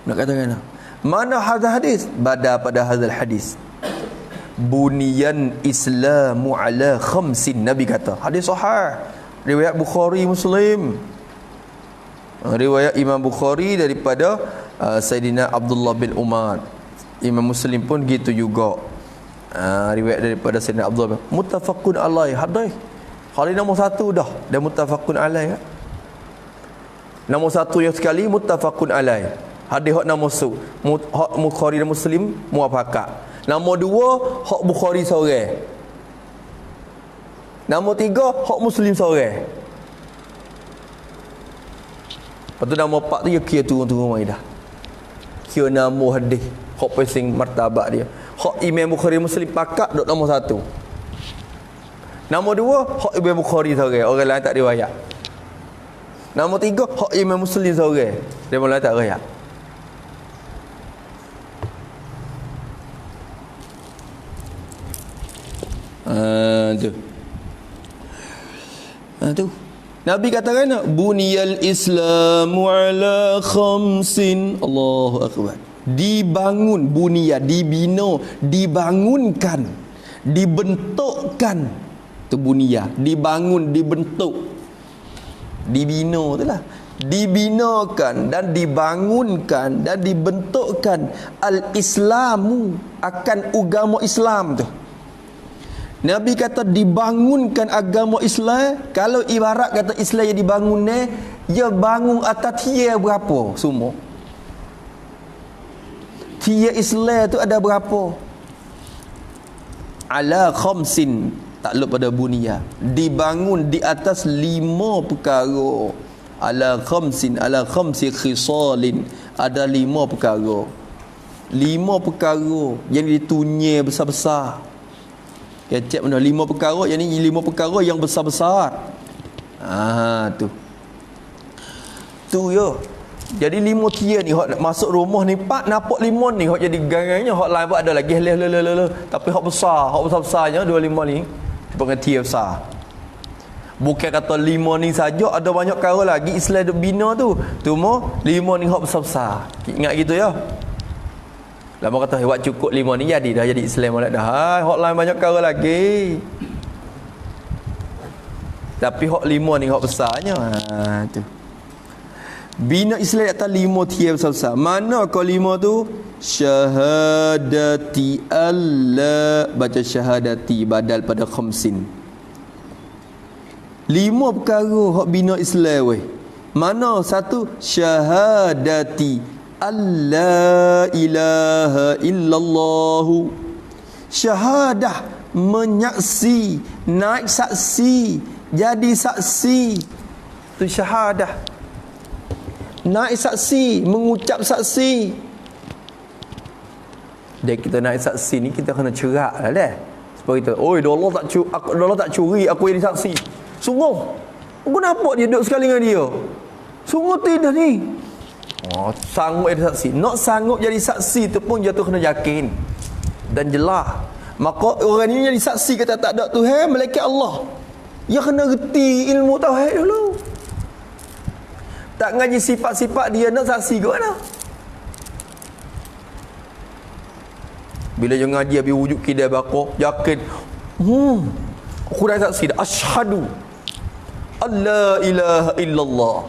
Nak kata gana. Mana hadis? Pada hadzal hadis. Buniyan islamu ala khamsin, Nabi kata. Hadis sahih. Riwayat Bukhari Muslim. Riwayat Imam Bukhari daripada Sayyidina Abdullah bin Umar. Imam Muslim pun gitu juga. Riwayat daripada Sayyidina Abdullah. Muttafaqun alaih. Hadis. Hadis nombor 1 dah. Dan muttafaqun alaih. Nombor 1 yang sekali muttafaqun alaih. Hadis hak nombor 1. Hak Bukhari dan Muslim muafakat. Nombor 2 hak Bukhari seorang. Nombor 3 hak Muslim seorang. Lepas tu nombor 4 tu dia kira turun-turun mai dah. Kira nama hadis, hak pasing martabat dia. Hak Imam Bukhari Muslim pakat duk nombor 1. Nombor 2 hak Imam Bukhari seorang, orang lain tak riwayat. Nombor 3 hak Imam Muslim seorang, dia orang lain tak riwayat. Tu. Nabi katakan buniyal islamu ala khamsin. Allahu akbar. Dibangun, bunia, dibina, dibangunkan, dibentukkan. Tu bunia, dibangun, dibentuk, dibina itulah. Dibinakan dan dibangunkan dan dibentukkan al-Islamu, akan agama Islam tu. Nabi kata dibangunkan agama Islam. Kalau ibarat kata Islam yang dibangun ni, dia bangun atas tiang berapa semua? Tiang Islam tu ada berapa? Ala khamsin, takluk pada bunia, dibangun di atas 5 perkara. Ala khamsin, ala khamsi khisalin, ada 5 perkara. 5 perkara yang ditunyai besar-besar. Kecek mana 5 perkara, yang ni 5 perkara yang besar-besar. Tu yo. Jadi 5 tiang ni hok masuk rumah ni pak nampak 5 ni hok jadi garangnya, hok lain pun ada lagi tapi hok besar, hok besar-besarnya 25 ni dipanggil tiang besar. Bukan kata 5 ni saja, ada banyak perkara lagi Islam duk bina tu. Cuma 5 ni hok besar-besar. Ingat gitu ya. Lama kata buat cukup 5 ni jadi dah, jadi Islam molek dah. Hai, hok lain banyak perkara lagi. Tapi hok 5 ni hok besarnya. Tu. Bina Islam atas 5 tiang besar-besar. Mana kau 5 tu? Syahadati alla, baca syahadati badal pada khamsin. 5 perkara hak bina Islam weh. Mana satu? Syahadati alla ilaha illallah. Syahadah, menyaksi, naik saksi, jadi saksi. Tu syahadah. Naik saksi, mengucap saksi. Dan kita naik saksi ni kita kena cerak lah dah. Supaya kita, oi Allah tak curi aku jadi saksi. Sungguh aku nampak dia duduk sekali dengan dia. Sungguh tidak ni. Sanggup jadi saksi. Nak sanggup jadi saksi tu pun dia tu kena yakin dan jelas. Maka orang ni jadi saksi kata tak ada Tuhan melainkan Allah. Dia kena reti ilmu tauhid dulu. Tak ngaji sifat-sifat dia nak saksi ke mana? Bila dia ngaji habis wujud kidai bakar, yakin. Aku dah saksi dah. Asyhadu alla ilaha illallah.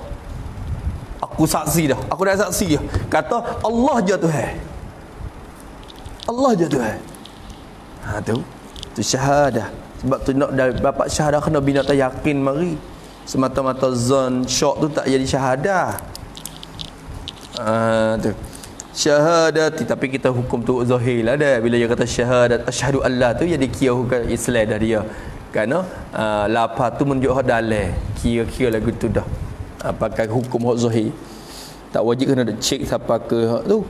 Aku saksi dah. Aku dah saksi dah. Kata Allah je Tuhan. Allah je Tuhan. Tu syahadah. Sebab tu nak dapat syahadah kena bina atas yakin mari. Semata-mata zon syok tu tak jadi syahadah. Tu syahadati, tapi kita hukum tu zahir lah dah. Bila dia kata syahadat asyhadu Allah tu jadi kira hukum Islam dah dia. Kerana lafaz tu menunjuk hak dalil. Kira-kira lagu tu dah. Pakai hukum hak zahir. Tak wajib kena cek siapa ke hak tu.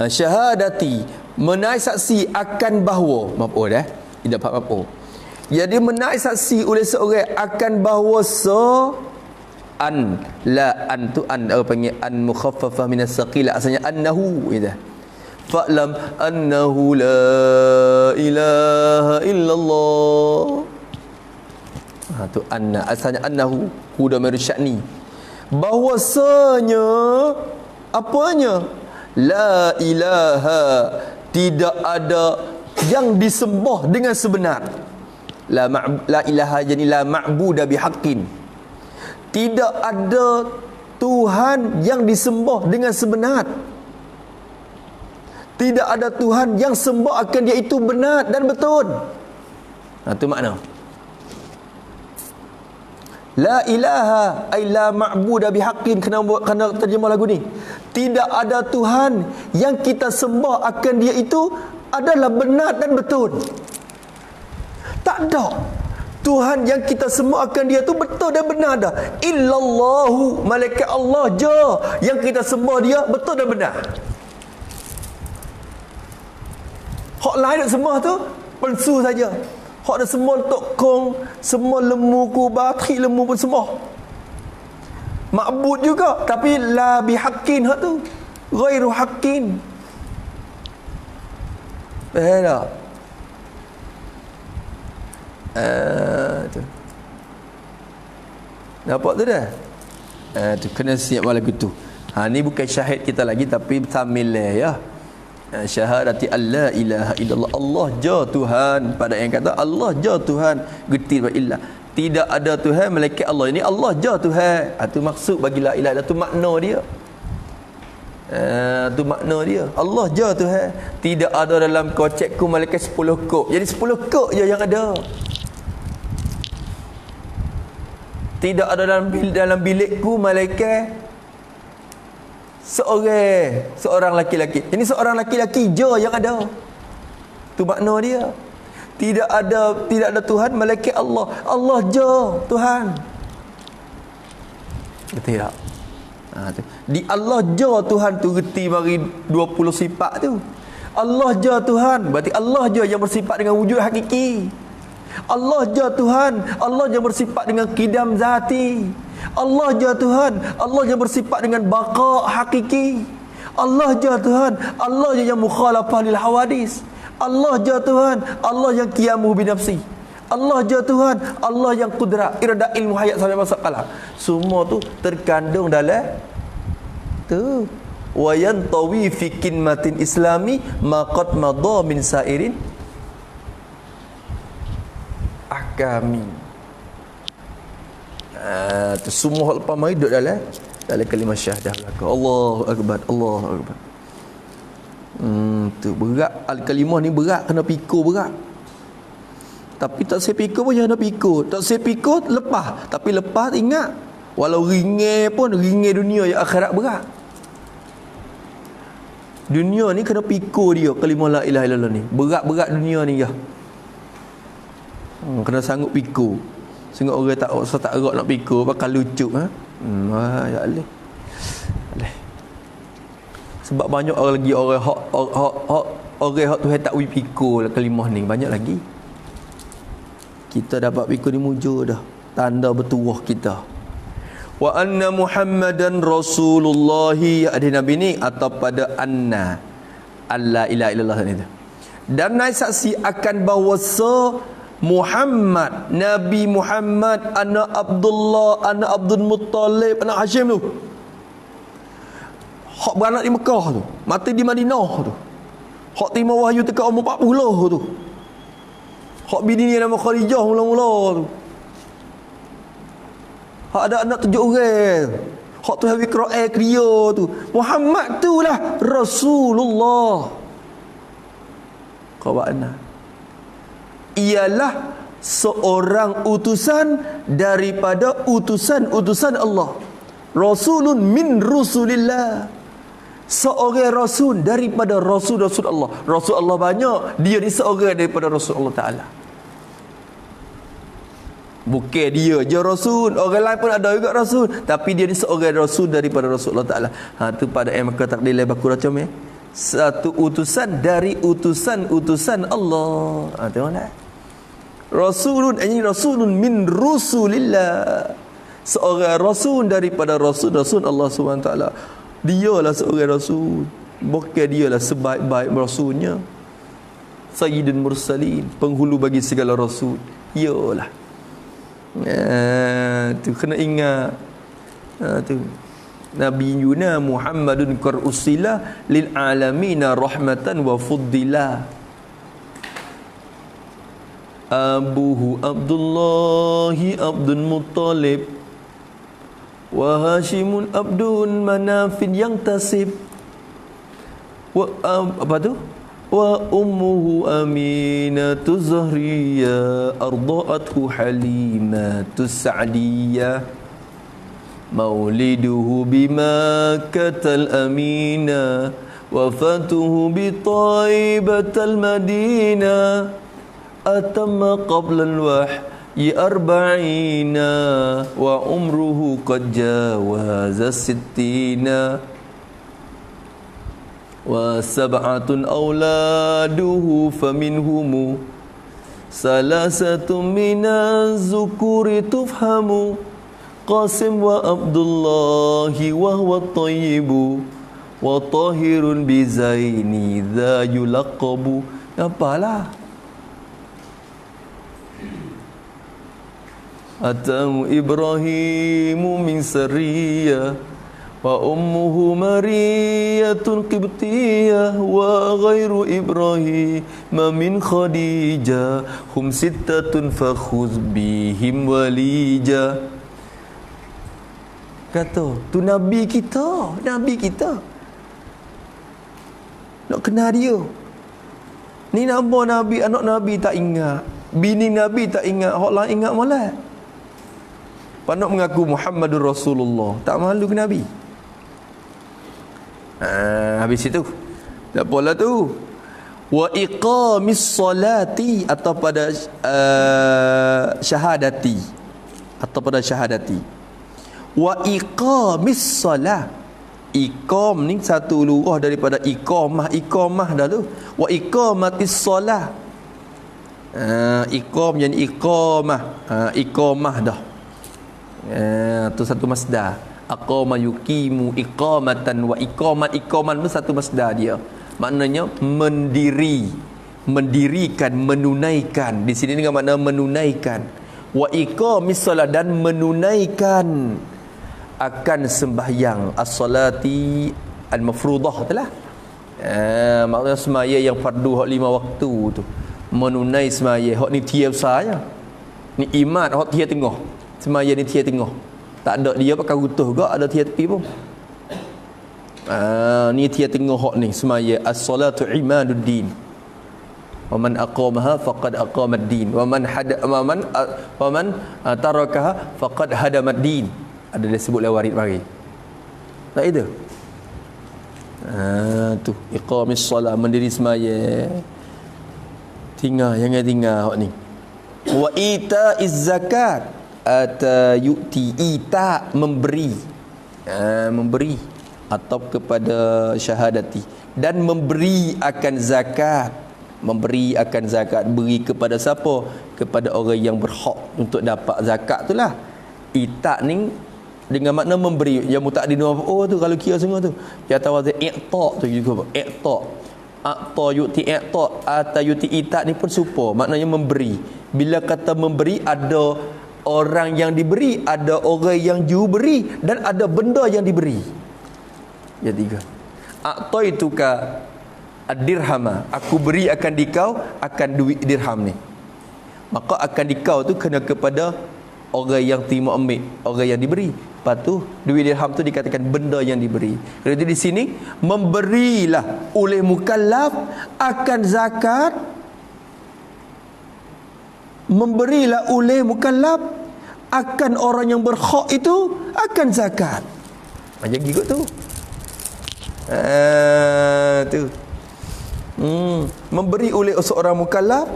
Syahadati, menaik saksi akan bahawa dah. Tidak dapat apa. Jadi menaik saksi oleh seorang akan bahawa an tu an panggil an mukhaffafah min as-saqila, asalnya annahu gitu. Fa'lam annahu la ilaha illallah. Tu anna, asalnya annahu huda marusyani. Bahwasanya apanya? La ilaha, tidak ada yang disembah dengan sebenar. La ilaha jadi la ma'buda bihaqqin. Tidak ada Tuhan yang disembah dengan sebenar. Tidak ada Tuhan yang sembah akan dia itu benar dan betul. Itu makna. La ilaha ay la ma'buda bihaqqin. Kena terjemah lagu ni. Tidak ada Tuhan yang kita sembah akan dia itu adalah benar dan betul. Tak ada Tuhan yang kita sembah akan dia tu betul dan benar dah. Illallahu, malaikat Allah je yang kita sembah dia betul dan benar. Hak lain nak sembah tu palsu saja. Hak dah sembah tok kong, semua lembu ku bateri lembu pun sembah. Ma'bud juga tapi la bihaqqin hak tu. Ghairu haqqin. Tu. Nampak tu dah? Tu kena siap malam tu. Ni bukan syahid kita lagi, tapi tamil ya. Syahadati alla ilaha illallah, Allah ja Tuhan. Pada yang kata Allah ja Tuhan, getir wa illah, tidak ada Tuhan malaikat Allah, ini Allah ja Tuhan. Itu maksud bagi la ilaha illallah, tu makna dia. Tu makna dia, Allah ja Tuhan. Tidak ada dalam kocekku malaikat 10 kok. Jadi 10 kok je yang ada. Tidak ada dalam bilikku malaikat seorang laki-laki. Ini seorang laki-laki je yang ada. Tu makna dia. Tidak ada Tuhan malaikat Allah. Allah je Tuhan. Betul tak? Tu. Di Allah je Tuhan tu reti mari 20 sifat tu. Allah je Tuhan, berarti Allah je yang bersifat dengan wujud hakiki. Allah je Tuhan, Allah yang bersifat dengan qidam zati. Allah je Tuhan, Allah yang bersifat dengan baqa hakiki. Allah je Tuhan, Allah yang mukhalafah lil hawadis. Allah je Tuhan, Allah yang qiyamuh bi nafsi. Allah je Tuhan, Allah yang qudrat, irada ilmu hayat sampai masa qalam. Semua tu terkandung dalam tu. Wa yantawi fi kinmatin islami ma qad madha min sairin ahkami. Tu semua lepas mai duduk dalam kalimah syahadah belaka. Allahu akbar, Allahu akbar. Tu berat, al-kalimah ni berat, kena pikul berat. Tapi tak saya pikul pun jangan nak pikul. Tak saya pikul lepas, tapi lepas ingat, walau ringgit pun ringgit dunia ya akhirat berat. Dunia ni kena pikul dia kalimah la ilaha illallah ni. Berat-berat dunia ni ya. Kena sanggup pikul. Sehingga orang tak erat nak pikul, bakal lucu ya Allah. Sebab banyak orang lagi orang hak Tuhan tak boleh pikul kalimah ni, banyak lagi. Kita dapat pikul ni mujur dah. Tanda bertuah kita. Wa anna Muhammadan Rasulullah, ada Nabi ni atau pada anna alla ilaha illallah ni. Dan naik saksi akan bahawa Muhammad, Nabi Muhammad, anak Abdullah, anak Abdul Muttalib, anak Hashim tu, hak beranak di Mekah tu, mati di Madinah tu, hak terima wahyu dekat umur 40 tu, hak bini ni nama Khadijah mula-mula tu, hak ada anak 7 orang, hak tu hawi Quran dia tu, Muhammad tu lah Rasulullah. Kau mana? Ialah seorang utusan daripada utusan-utusan Allah. Rasulun min rusulillah. Seorang rasul daripada rasul-rasul Allah. Rasul Allah banyak, dia ni seorang daripada Rasul Allah Ta'ala. Bukan dia je rasul, orang lain pun ada juga rasul, tapi dia ni seorang rasul daripada Rasul Allah Ta'ala. Tu pada maka takdir lebar kurang satu utusan dari utusan-utusan Allah. Tengok tak? Rasulun, ini rasulun min rusulillah. Seorang rasul daripada rasul-rasul Allah SWT. Dialah seorang rasul. Bukan dialah sebaik-baik rasulnya. Sayyidun mursalin, penghulu bagi segala rasul. Iyalah. Tu kena ingat. Tu Nabi Yuna Muhammadun qarusila lil alamina rahmatan wa fuddila. Abuhu Abdullahi Abdul Muttalib wa Hashimun Abdun Manafin yang tasib wa apa tu wa ummuhu Aminatu Zahriya arda'athu Halimatu Sa'diyah mauliduhu bimakkatal amina wafatuhu bi Taibatal Madinah atamma qabla al-wahyi arba'ina wa umruhu qad jawaza sittina wa sab'atun awladuhu faminhumu salasatun minaz zukuri tufhamu Qasim wa Abdullahi wa huwa tayyibu wa tahirun bizaini dha yulaqabu. Apalah Atau Ibrahimu min Sariyah wa ummuhu Mariyatun Qibtiyah wa ghairu Ibrahim min Khadijah hum sittatun fakhuz bihim walija. Kata tu Nabi kita nak kenal dia. Ni nama Nabi, anak Nabi tak ingat, bini Nabi tak ingat, hak lain ingat malah. Nak mengaku Muhammadur Rasulullah, tak malu ke Nabi? Habis itu tak apalah tu. Wa iqamis salati, atau pada syahadati, atau pada syahadati. Wa iqamis salah. Iqam ni satu lurah daripada iqamah dah tu. Wa iqamatis salah. Iqam jadi iqamah dah. Tu satu masdar. Aqama yuqimu iqamatan wa iqaman pun satu masdar dia. Maknanya mendirikan, menunaikan. Di sini dengan makna menunaikan. Wa iqamis salat, dan menunaikan akan sembahyang as-salati al-mafruḍah itulah. Maksudnya semaya yang fardu hak 5 waktu tu. Menunai semaya hak ni tiap besar. Ni iman hak tiap tengah. Semaya ni tiap tengah. Tak ada dia pakai rutuh gak, ada tiap tepi pun. Ni tiap tengah hak ni semaya. As-salatu imaduddin. Wa man aqamaha faqad aqamad din. Wa man tarakaha faqad hadamad din. Ada dia sebut lewat warid mari. Tak itu. Tu iqamis solat, mendiri semaya. Jangan tinggal hak ni. Wa itaiz zakat, yu'ti, ita memberi. Memberi atau kepada syahadati, dan memberi akan zakat. Memberi akan zakat, beri kepada siapa? Kepada orang yang berhak untuk dapat zakat itulah. Ita ni dengan makna memberi. Yang muta'addin tu kalau kira semua tu. Yang tawazih i'ta tu juga. I'ta. A'ta yu'ti i'ta, ata yu'ti ita ni pun serupa. Maknanya memberi. Bila kata memberi, ada orang yang diberi, ada orang yang diberi, dan ada benda yang diberi. Ya tiga. A'ta itu ka ad-dirhama, aku beri akan dikau akan duit dirham ni. Maka akan dikau tu kena kepada orang yang terima ambil, orang yang diberi. Lepas tu duit dirham tu dikatakan benda yang diberi. Jadi di sini memberilah oleh mukallaf akan zakat. Memberilah oleh mukallaf akan orang yang berhak itu akan zakat. Macam gigut tu. Tu. Memberi oleh seorang mukallaf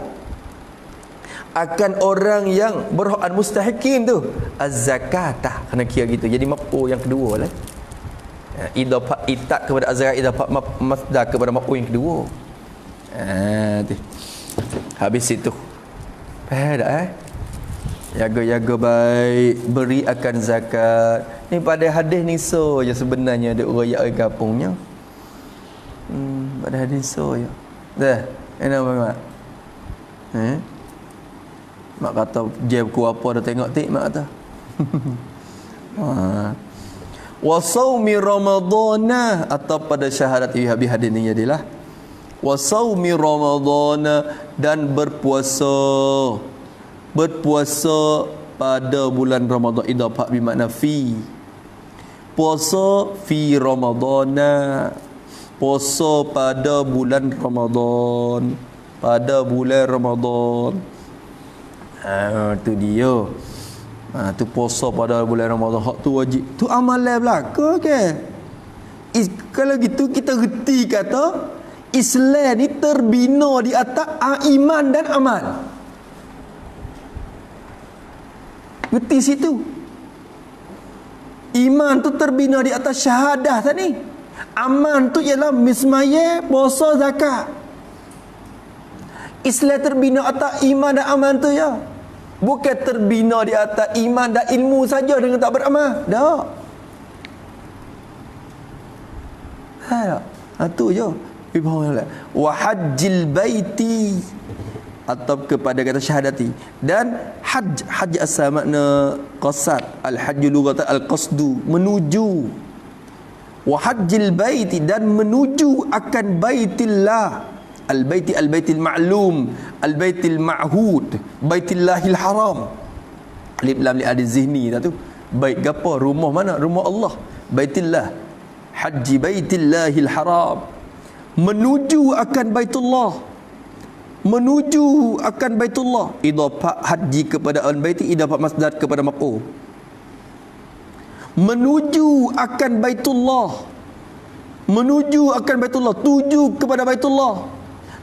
akan orang yang berhak mustahikin tu az-zakatah, kena kira gitu. Jadi maf'ul yang kedua lah. Idafah itak kepada az-zakat, idafah masdar kepada maf'ul yang kedua. Tu. Habis itu. Faham tak Jaga-jaga baik, beri akan zakat. Ni pada hadis ni so je sebenarnya ada orang yang kampungnya. Pada hadis so je. Dah, enak banget. Mak kata jam ku apa dah tengok tik mak kata. Wa saumi ramadhana, atau pada syahadat habis hadis ni jadilah. Wa saumi ramadhana, dan berpuasa pada bulan Ramadan. Idafah bermakna fi. Puasa fi ramadhana, puasa pada bulan Ramadan, pada bulan Ramadan. Tu dia. Tu puasa pada bulan Ramadan, hak tu wajib. Tu amalan belaka ke? Kalau gitu kita reti kata Islam ni terbina di atas iman dan amal. Reti situ. Iman tu terbina di atas syahadah tadi. Aman tu ialah mismaya, puasa, zakat. Islam terbina atas iman dan aman tu ya. Bukan terbina di atas iman dan ilmu saja dengan tak beramal. Tak. Tu je. Wa hajjil baiti, atau kepada kata syahadati. Dan hajj asal makna qasad, al hajju lughatan al qasdu, menuju. Wa hajjil baiti, dan menuju akan baitillah, al baitil ma'lum, al baitil ma'hud, baitillahil haram. Alif lam li adi zihni tu. Bait gapo? Rumah mana? Rumah Allah, baitillah. Haji baitillahil haram, menuju akan baitullah, menuju akan baitullah. Idafah haji kepada al-baiti, idafah masdar kepada maf'ul. Menuju akan baitullah, menuju akan baitullah, tuju kepada baitullah.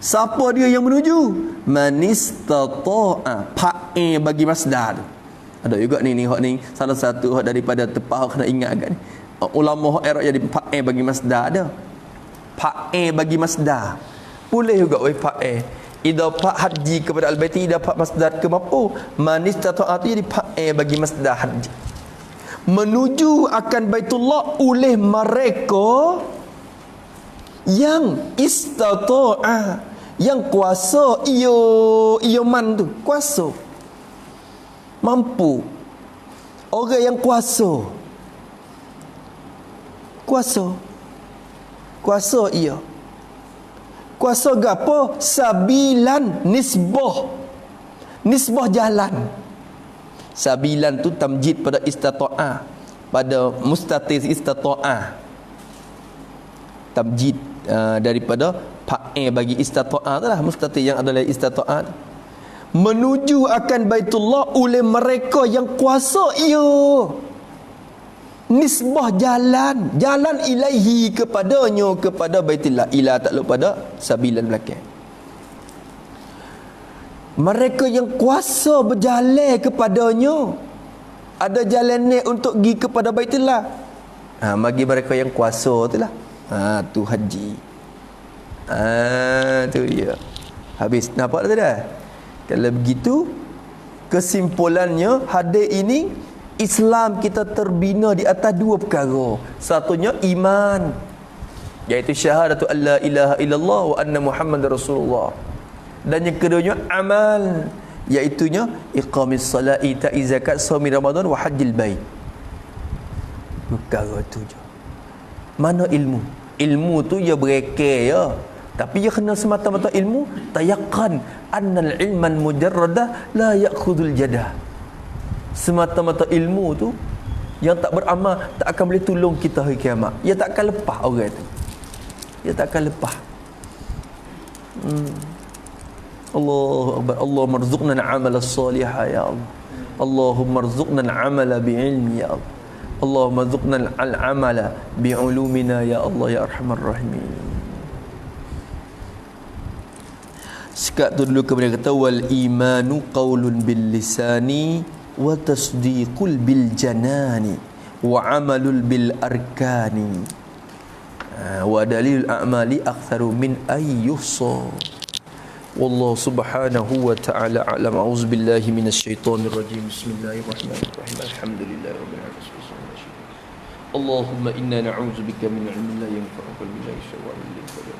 Siapa dia yang menuju? Man istata'a, fa'il bagi masdar. Ada juga ni hak ni salah satu hak daripada tepah kena ingat agak ni. Ulama hak Arab jadi fa'il bagi masdar ada. Fa'il bagi masdar. Boleh juga fa'il. Idafah haji kepada al-baiti, idafah masdar ke maf'ul. Man istata'a tu jadi fa'il bagi masdar haji. Menuju akan baitullah oleh mereka yang istata'a, yang kuasa, iyo man tu, kuasa, mampu. Orang yang kuasa, kuasa ia. Kuasa gapo? Sabilan, nisbah jalan. Sabilan tu tamjid pada istata'ah, pada mustatir istata'ah. Tamjid daripada fa'il bagi istata'ah tu lah, mustatir yang adalah istata'ah. Menuju akan baitullah oleh mereka yang kuasa ia. Nisbah jalan ilaihi, kepadanya, kepada baitillah. Ila tak lupa pada sabilan belakang. Mereka yang kuasa berjalan kepadanya. Ada jalan ni untuk pergi kepada baitillah. Bagi mereka yang kuasa tu lah. Tu haji. Tu dia. Habis. Nampak tak dah? Kalau begitu, kesimpulannya hadis ini, Islam kita terbina di atas dua perkara. Satunya iman, iaitu syahadatu alla ilaha illallah wa anna Muhammadar Rasulullah. Dan yang keduanya amal, iaitunya iqamis salat, ita'iz zakat, shaumi Ramadan wa hajjil bait. Perkara tu je. Mana ilmu? Ilmu tu ya bereka ya. Tapi ia kena semata-mata ilmu, tayaqqan annal ilman mujarradah la ya'khudul jadah. Semata-mata ilmu tu yang tak beramal tak akan boleh tolong kita hari kiamat. Ia tak akan lepas orang tu. Ia tak akan lepas. Allahu akbar. Allahumma rzuqna al-amala as-salihah ya Allah. Allahumma rzuqna al-amala bi'ilmi ya Allah. Allahumma rzuqna al-amala bi'ulumina ya Allah ya arhamar rahimin. Sekat tu dulu kemudian kata wal imanu qaulun bil lisani wa tasdiqul bil janani wa amalul bil arkani wa dalilul a'mali aktsaru min ayyuhsa. Wallahu subhanahu wa ta'ala a'lam. A'udzu billahi minasy syaithanir rajim. Bismillahirrahmanirrahim. Alhamdulillahirabbil alamin. Allahumma inna na'udzu bika min 'ilmin la yanfa'u wa min shay'in la yanfa'u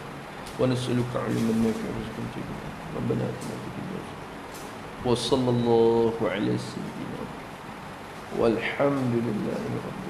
wa nas'aluka 'ilman nafi'an wa rizqan tayyiban. Rabbana atina fid dunya hasanah wa sallallahu ala sayyidina walhamdulillahi rabbil